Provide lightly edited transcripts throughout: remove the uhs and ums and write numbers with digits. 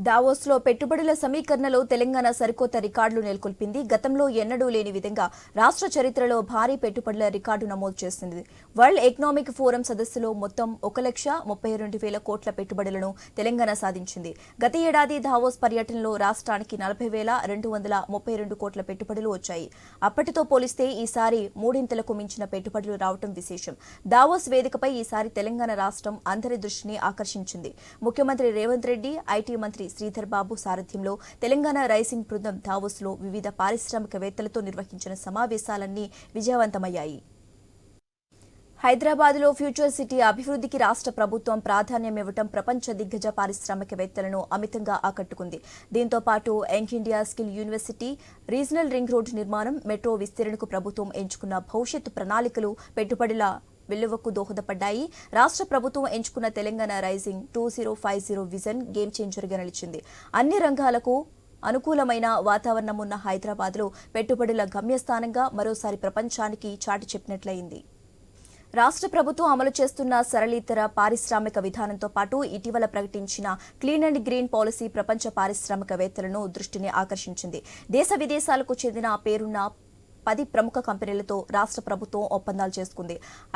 దావోస్లో పెట్టుబడుల సమీకరణలో తెలంగాణ సరికొత్త రికార్డులు నెలకొల్పింది. గతంలో ఎన్నడూ లేని విధంగా రాష్ట్ర చరిత్రలో భారీ పెట్టుబడుల రికార్డు నమోదు చేసింది. వరల్డ్ ఎకనామిక్ ఫోరం సదస్సులో మొత్తం 1,32,000 కోట్ల పెట్టుబడులను తెలంగాణ సాధించింది. గత ఏడాది దావోస్ పర్యటనలో రాష్ట్రానికి 40,232 కోట్ల పెట్టుబడులు వచ్చాయి. అప్పటితో పోలిస్తే ఈసారి మూడింతలకు మించిన పెట్టుబడులు రావడం విశేషం. దావోస్ వేదికపై ఈసారి తెలంగాణ రాష్ట్రం అందరి దృష్టిని ఆకర్షించింది. ముఖ్యమంత్రి రేవంత్ రెడ్డి, ఐటీ మంత్రి శ్రీధర్ బాబు సారథ్యంలో తెలంగాణ రైజింగ్ బృందం దావోస్లో వివిధ పారిశ్రామికవేత్తలతో నిర్వహించిన సమావేశాలన్నీ విజయవంతమయ్యాయి. హైదరాబాద్లో ఫ్యూచర్ సిటీ అభివృద్ధికి రాష్ట్ర ప్రభుత్వం ప్రాధాన్యమివ్వడం ప్రపంచ దిగ్గజ పారిశ్రామికవేత్తలను అమితంగా ఆకట్టుకుంది. దీంతో పాటు young India skill university, regional ring road నిర్మాణం, మెట్రో విస్తరణకు ప్రభుత్వం ఎంచుకున్న భవిష్యత్తు ప్రణాళికలు పెట్టుబడుల వెల్లువకు దోహదపడ్డాయి. రాష్ట్ర ప్రభుత్వం ఎంచుకున్న తెలంగాణ రైజింగ్ 2050 విజన్ గేమ్ చేంజర్గా నిలిచింది. అన్ని రంగాలకు అనుకూలమైన వాతావరణం ఉన్న హైదరాబాద్లో పెట్టుబడుల గమ్యస్థానంగా మరోసారి ప్రపంచానికి చాటి చెప్పినట్లయింది. రాష్ట్ర ప్రభుత్వం అమలు చేస్తున్న సరళీతర పారిశ్రామిక విధానంతో పాటు ఇటీవల ప్రకటించిన క్లీన్ అండ్ గ్రీన్ పాలసీ ప్రపంచ పారిశ్రామికవేత్తలను దృష్టిని ఆకర్షించింది. దేశ విదేశాలకు చెందిన పేరున్న 10 ప్రముఖ కంపెనీలతో రాష్ట్ర ప్రభుత్వం ఒప్పందాలు చేసుకుంది.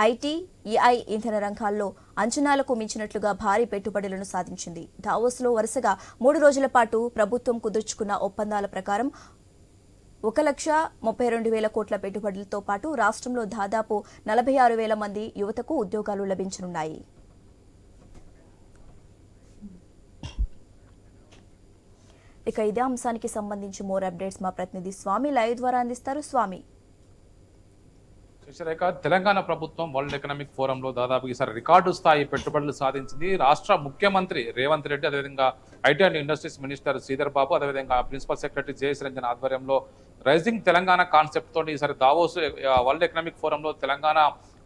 ఐటీ, ఏఐ, ఇంధన రంగాల్లో అంచనాలకు మించినట్లుగా భారీ పెట్టుబడులను సాధించింది. దావోస్లో వరుసగా 3 రోజుల పాటు ప్రభుత్వం కుదుర్చుకున్న ఒప్పందాల ప్రకారం 1,32,000 కోట్ల పెట్టుబడులతో పాటు రాష్ట్రంలో దాదాపు 46,000 మంది యువతకు ఉద్యోగాలు లభించనున్నాయి. ఇక ఇదే అంశానికి సంబంధించి మోర్ అప్డేట్స్ మా ప్రతినిధి స్వామి లైవ్ ద్వారా అందిస్తారు. స్వామి, తెలంగాణ ప్రభుత్వం వరల్డ్ ఎకనామిక్ ఫోరంలో దాదాపు ఈసారి రికార్డు స్థాయి పెట్టుబడులు సాధించింది. రాష్ట్ర ముఖ్యమంత్రి రేవంత్ రెడ్డి, అదేవిధంగా IT and industries minister Sridhar Babu, అదేవిధంగా ప్రిన్సిపల్ సెక్రటరీ జేఎస్ రంజన్ ఆధ్వర్యంలో రైజింగ్ తెలంగాణ కాన్సెప్ట్ తోటి ఈసారి దావోస్ వరల్డ్ ఎకనామిక్ ఫోరంలో తెలంగాణ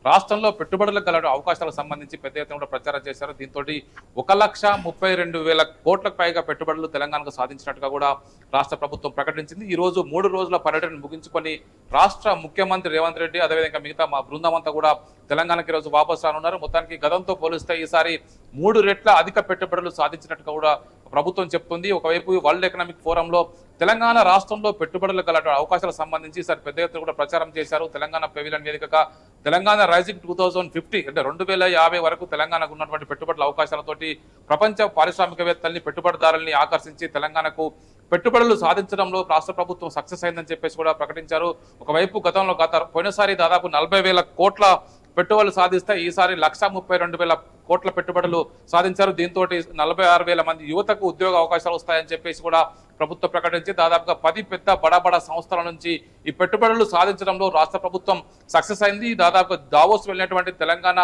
రాష్ట్రంలో పెట్టుబడులకు గల అవకాశాలకు సంబంధించి పెద్ద ఎత్తున కూడా ప్రచారం చేశారు. దీంతో 1,32,000 కోట్లకు పైగా పెట్టుబడులు తెలంగాణకు సాధించినట్టుగా కూడా రాష్ట్ర ప్రభుత్వం ప్రకటించింది. ఈ రోజు 3 రోజుల పర్యటన ముగించుకొని రాష్ట్ర ముఖ్యమంత్రి రేవంత్ రెడ్డి, అదేవిధంగా మిగతా మా బృందం అంతా కూడా తెలంగాణకి ఈరోజు వాపసు రానున్నారు. మొత్తానికి గతంతో పోలిస్తే ఈసారి 3 రెట్ల అధిక పెట్టుబడులు సాధించినట్టుగా కూడా ప్రభుత్వం చెప్తుంది. ఒకవైపు వరల్డ్ ఎకనామిక్ ఫోరంలో తెలంగాణ రాష్ట్రంలో పెట్టుబడులకు గల అవకాశాలకు సంబంధించి ఈసారి పెద్ద ఎత్తున కూడా ప్రచారం చేశారు. తెలంగాణ పెవిలియన్ వేదికగా తెలంగాణ రైజింగ్ 2050 అంటే 2050 వరకు తెలంగాణకు ఉన్నటువంటి పెట్టుబడుల అవకాశాలతోటి ప్రపంచ పారిశ్రామికవేత్తల్ని, పెట్టుబడిదారుల్ని ఆకర్షించి తెలంగాణకు పెట్టుబడులు సాధించడంలో రాష్ట్ర ప్రభుత్వం సక్సెస్ అయిందని చెప్పేసి కూడా ప్రకటించారు. ఒకవైపు పోయినసారి దాదాపు 40,000 కోట్ల పెట్టుబడులు సాధిస్తే ఈసారి 1,32,000 కోట్ల పెట్టుబడులు సాధించారు. దీంతో 46,000 మంది యువతకు ఉద్యోగ అవకాశాలు వస్తాయని చెప్పేసి కూడా ప్రభుత్వం ప్రకటించి దాదాపుగా 10 పెద్ద బడా సంస్థల నుంచి ఈ పెట్టుబడులు సాధించడంలో రాష్ట్ర ప్రభుత్వం సక్సెస్ అయింది. దాదాపుగా దావోస్ వెళ్ళినటువంటి తెలంగాణ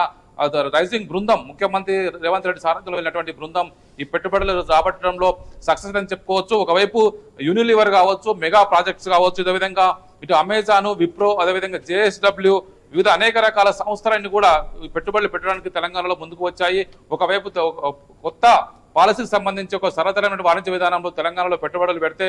రైజింగ్ బృందం, ముఖ్యమంత్రి రేవంత్ రెడ్డి సారథ్యంలో వెళ్ళినటువంటి బృందం ఈ పెట్టుబడులు రాబట్టడంలో సక్సెస్ అని చెప్పుకోవచ్చు. ఒకవైపు యూనిలివర్ కావచ్చు, మెగా ప్రాజెక్ట్స్ కావచ్చు, ఇదే విధంగా ఇటు అమెజాన్, విప్రో, అదేవిధంగా జేఎస్డబ్ల్యూ, వివిధ అనేక రకాల సంస్థలన్నీ కూడా పెట్టుబడులు పెట్టడానికి తెలంగాణలో ముందుకు వచ్చాయి. ఒకవైపు కొత్త పాలసీకి సంబంధించి ఒక సరళమైన వాణిజ్య విధానంలో తెలంగాణలో పెట్టుబడులు పెడితే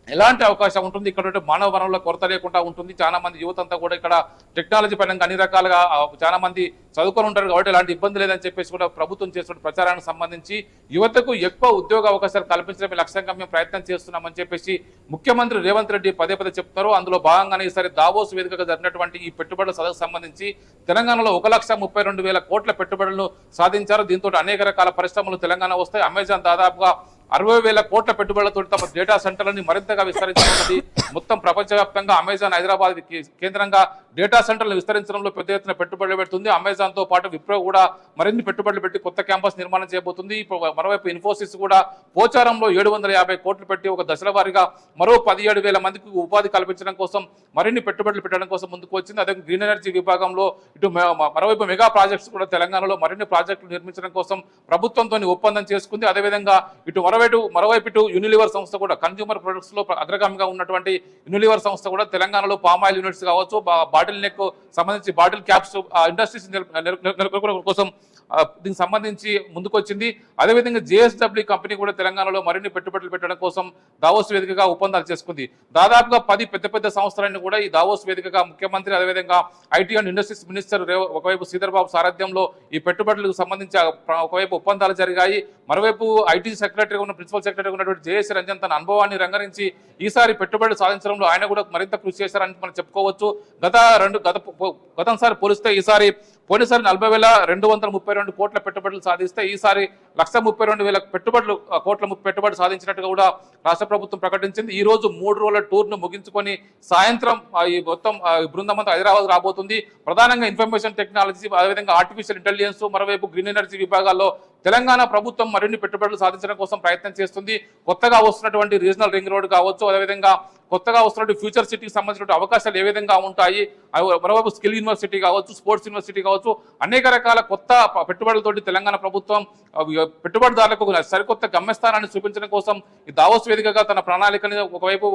ఎలాంటి అవకాశం ఉంటుంది, ఇక్కడ మానవ వనరుల కొరత లేకుండా ఉంటుంది. చాలా మంది యువత అంతా కూడా ఇక్కడ టెక్నాలజీ పరంగా అన్ని రకాలుగా చాలా మంది చదువుకొని ఉంటారు కాబట్టి ఎలాంటి ఇబ్బంది లేదని చెప్పేసి కూడా ప్రభుత్వం చేస్తున్న ప్రచారానికి సంబంధించి యువతకు ఎక్కువ ఉద్యోగ అవకాశాలు కల్పించడమే లక్ష్యంగా మేము ప్రయత్నం చేస్తున్నామని చెప్పేసి ముఖ్యమంత్రి రేవంత్ రెడ్డి పదే చెప్తున్నారు. అందులో భాగంగానే ఈసారి దావోస్ వేదికగా జరిగినటువంటి ఈ పెట్టుబడుల సదస్సు సంబంధించి తెలంగాణలో 1,32,000 కోట్ల పెట్టుబడులను సాధించారు. దీంతో అనేక రకాల పరిశ్రమలు తెలంగాణ వస్తాయి. అమెజాన్ దాదాపుగా 60,000 కోట్ల పెట్టుబడులతో తమ డేటా సెంటర్లని మరింతగా విస్తరించనున్నది. మొత్తం ప్రపంచవ్యాప్తంగా అమెజాన్ హైదరాబాద్ కేంద్రంగా డేటా సెంటర్లను విస్తరించడంలో పెద్ద ఎత్తున పెట్టుబడులు పెడుతుంది. అమెజాన్ తో పాటు విప్రో కూడా మరిన్ని పెట్టుబడులు పెట్టి కొత్త క్యాంపస్ నిర్మాణం చేయబోతుంది. మరోవైపు ఇన్ఫోసిస్ కూడా పోచారంలో 750 కోట్లు పెట్టి ఒక దశల వారీగా మరో 17,000 మందికి ఉపాధి కల్పించడం కోసం మరిన్ని పెట్టుబడులు పెట్టడం కోసం ముందుకు వచ్చింది. అదే గ్రీన్ ఎనర్జీ విభాగంలో ఇటు మరోవైపు మెగా ప్రాజెక్ట్స్ కూడా తెలంగాణలో మరిన్ని ప్రాజెక్టులు నిర్మించడం కోసం ప్రభుత్వంతో ఒప్పందం చేసుకుంది. అదేవిధంగా మరోవైపు యూనిలివర్ సంస్థ కూడా కన్స్యూమర్ ప్రొడక్ట్స్ లో అగ్రగామిగా ఉన్నటువంటి యూనిలివర్ సంస్థ కూడా తెలంగాణలో పామాయిల్ యూనిట్స్ కావచ్చు, బాటిల్ నెక్ సంబంధించి బాటిల్ క్యాప్స్ ఇండస్ట్రీస్ కోసం దీనికి సంబంధించి ముందుకొచ్చింది. అదేవిధంగా జేఎస్డబ్ల్యూ కంపెనీ కూడా తెలంగాణలో మరిన్ని పెట్టుబడులు పెట్టడం కోసం దావోస్ వేదికగా ఒప్పందాలు చేసుకుంది. దాదాపుగా 10 పెద్ద సంస్థలన్నీ కూడా ఈ దావోస్ వేదికగా ముఖ్యమంత్రి అదేవిధంగా ఐటీ అండ్ ఇండస్ట్రీస్ మినిస్టర్ ఒకవైపు శ్రీధర్ బాబు సారథ్యంలో ఈ పెట్టుబడులకు సంబంధించి ఒకవైపు ఒప్పందాలు జరిగాయి. మరోవైపు ఐటీ సెక్రటరీ ఉన్న ప్రిన్సిపల్ సెక్రటరీ ఉన్నటువంటి జేఎస్ రంజన్ తన అనుభవాన్ని రంగరించి ఈసారి పెట్టుబడులు సాధించడంలో ఆయన కూడా మరింత కృషి చేశారని మనం చెప్పుకోవచ్చు. గతంసారి పోలిస్తే ఈసారి పోయినసారి 40,232 కోట్ల పెట్టుబడులు సాధిస్తే ఈసారి 132,000 కోట్ల పెట్టుబడులు సాధించినట్టుగా కూడా రాష్ట్ర ప్రభుత్వం ప్రకటించింది. ఈ రోజు 3 రోజుల టూర్ను ముగించుకొని సాయంత్రం ఈ మొత్తం బృందం అంతా హైదరాబాద్ రాబోతుంది. ప్రధానంగా ఇన్ఫర్మేషన్ టెక్నాలజీ, అదేవిధంగా ఆర్టిఫిషియల్ ఇంటెలిజెన్స్, మరోవైపు గ్రీన్ ఎనర్జీ విభాగాల్లో తెలంగాణ ప్రభుత్వం మరిన్ని పెట్టుబడులు సాధించడం కోసం ప్రయత్నం చేస్తుంది. కొత్తగా వస్తున్నటువంటి రీజనల్ రింగ్ రోడ్ కావచ్చు, అదేవిధంగా కొత్తగా వస్తున్నటువంటి ఫ్యూచర్ సిటీకి సంబంధించిన అవకాశాలు ఏ విధంగా ఉంటాయి, మరోవైపు స్కిల్ యూనివర్సిటీ కావచ్చు, స్పోర్ట్స్ యూనివర్సిటీ కావచ్చు, అనేక రకాల కొత్త పెట్టుబడులతోటి తెలంగాణ ప్రభుత్వం పెట్టుబడిదారులకు సరికొత్త గమ్యస్థానాన్ని చూపించడం కోసం ఈ దావోస్ వేదికగా తన ప్రణాళికని ఒకవైపు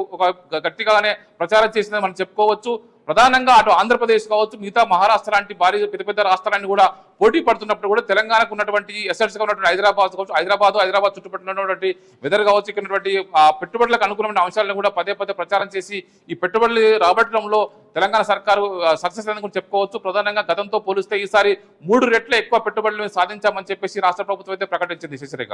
గట్టిగానే ప్రచారం చేసిందని మనం చెప్పుకోవచ్చు. ప్రధానంగా అటు ఆంధ్రప్రదేశ్ కావచ్చు, మిగతా మహారాష్ట్ర లాంటి భారీ పెద్ద రాష్ట్రాలన్నీ కూడా పోటీ పడుతున్నప్పుడు కూడా తెలంగాణకు ఉన్నటువంటి ఎసెట్స్ గా ఉన్నటువంటి హైదరాబాద్ చుట్టుపక్కల ఉన్నటువంటి వెదర్ కావచ్చు, ఇక్కడ ఉన్నటువంటి పెట్టుబడులకు అనుకూలమైన అంశాలను కూడా పదే ప్రచారం చేసి ఈ పెట్టుబడులు రాబట్టడంలో తెలంగాణ సర్కారు సక్సెస్ అని కూడా చెప్పుకోవచ్చు. ప్రధానంగా గతంతో పోలిస్తే ఈసారి 3 రెట్ల ఎక్కువ పెట్టుబడులు సాధించామని చెప్పేసి రాష్ట్ర ప్రభుత్వం అయితే ప్రకటించింది. శశిరేఖ.